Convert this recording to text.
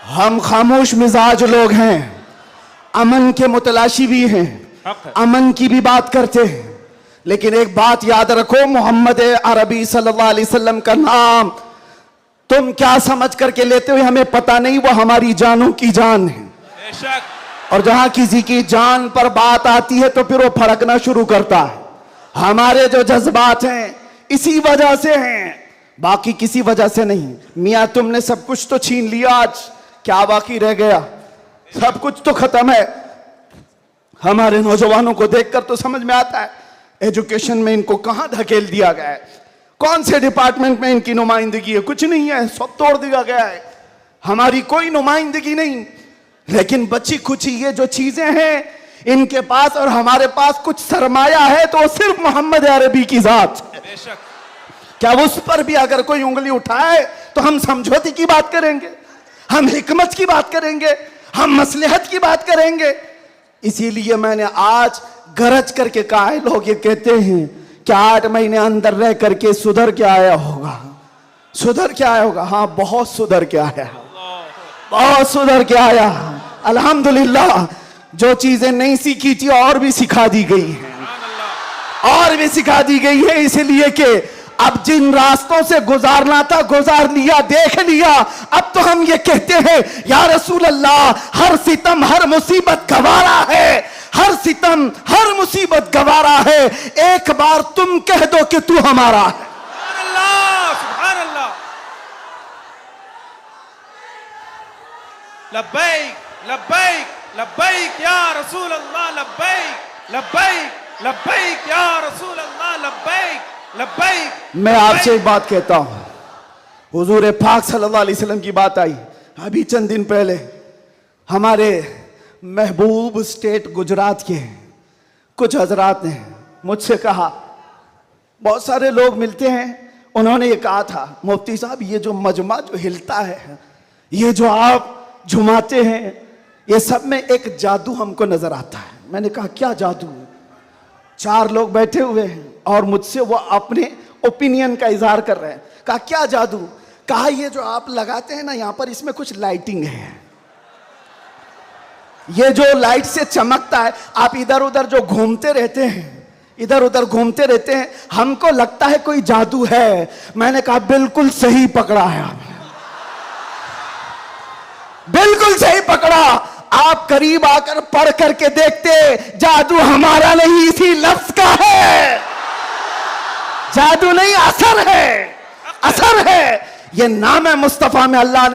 ہم خاموش مزاج لوگ ہیں، امن کے متلاشی بھی ہیں، امن کی بھی بات کرتے ہیں، لیکن ایک بات یاد رکھو، محمد عربی صلی اللہ علیہ وسلم کا نام تم کیا سمجھ کر کے لیتے ہوئے ہمیں پتہ نہیں، وہ ہماری جانوں کی جان ہے۔ اور جہاں کسی کی جان پر بات آتی ہے تو پھر وہ پھڑکنا شروع کرتا ہے۔ ہمارے جو جذبات ہیں اسی وجہ سے ہیں، باقی کسی وجہ سے نہیں۔ میاں تم نے سب کچھ تو چھین لیا، آج کیا باقی رہ گیا؟ سب کچھ تو ختم ہے۔ ہمارے نوجوانوں کو دیکھ کر تو سمجھ میں آتا ہے ایجوکیشن میں ان کو کہاں دھکیل دیا گیا ہے، کون سے ڈپارٹمنٹ میں ان کی نمائندگی ہے؟ کچھ نہیں ہے، سب توڑ دیا گیا ہے، ہماری کوئی نمائندگی نہیں۔ لیکن بچی کچھ یہ جو چیزیں ہیں ان کے پاس اور ہمارے پاس کچھ سرمایہ ہے تو صرف محمد عربی کی ذات ہے۔ کیا اس پر بھی اگر کوئی انگلی اٹھائے تو ہم سمجھوتی کی بات کریں گے، ہم حکمت کی بات کریں گے، ہم مصلحت کی بات کریں گے؟ اسی لیے میں نے آج گرج کر کے کہا ہے، لوگ یہ کہتے ہیں کہ 8 مہینے اندر رہ کر کے سدھر کے آیا ہوگا، سدھر کے آیا ہوگا۔ ہاں بہت سدھر کے آیا، بہت سدھر کے آیا۔ الحمدللہ جو چیزیں نہیں سیکھی تھی اور بھی سکھا دی گئی ہیں، اور بھی سکھا دی گئی ہے، اس لیے کہ اب جن راستوں سے گزارنا تھا گزار لیا، دیکھ لیا۔ اب تو ہم یہ کہتے ہیں یا رسول اللہ، ہر ستم ہر مصیبت گوارا ہے، ہر ستم ہر مصیبت گوارا ہے، ایک بار تم کہہ دو کہ تو ہمارا ہے۔ سبحان اللہ، سبحان اللہ۔ لبیک لبیک لبیک یا رسول اللہ، لبیک لبیک لبیک یا رسول اللہ، لبیک لبیک۔ میں آپ سے ایک بات کہتا ہوں، حضور پاک صلی اللہ علیہ وسلم کی بات آئی ابھی چند دن پہلے، ہمارے محبوب اسٹیٹ گجرات کے کچھ حضرات نے مجھ سے کہا، بہت سارے لوگ ملتے ہیں، انہوں نے یہ کہا تھا مفتی صاحب یہ جو مجمع جو ہلتا ہے، یہ جو آپ جھماتے ہیں، یہ سب میں ایک جادو ہم کو نظر آتا ہے۔ میں نے کہا کیا جادو؟ 4 لوگ بیٹھے ہوئے ہیں اور مجھ سے وہ اپنے اوپینین کا اظہار کر رہے ہیں۔ کہا کیا جادو؟ کہا یہ جو آپ لگاتے ہیں نا یہاں پر، اس میں کچھ لائٹنگ ہے، یہ جو لائٹ سے چمکتا ہے، آپ ادھر ادھر جو گھومتے رہتے ہیں، ادھر ادھر گھومتے رہتے ہیں، ہم کو لگتا ہے کوئی جادو ہے۔ میں نے کہا بالکل صحیح پکڑا ہے آپ نے، بالکل صحیح پکڑا۔ آپ قریب آ کر پڑھ کر کے دیکھتے، جادو ہمارا نہیں اسی لفظ کا ہے، جادو نہیں اثر ہے، اثر ہے۔ یہ نام مصطفیٰ میں اللہ نے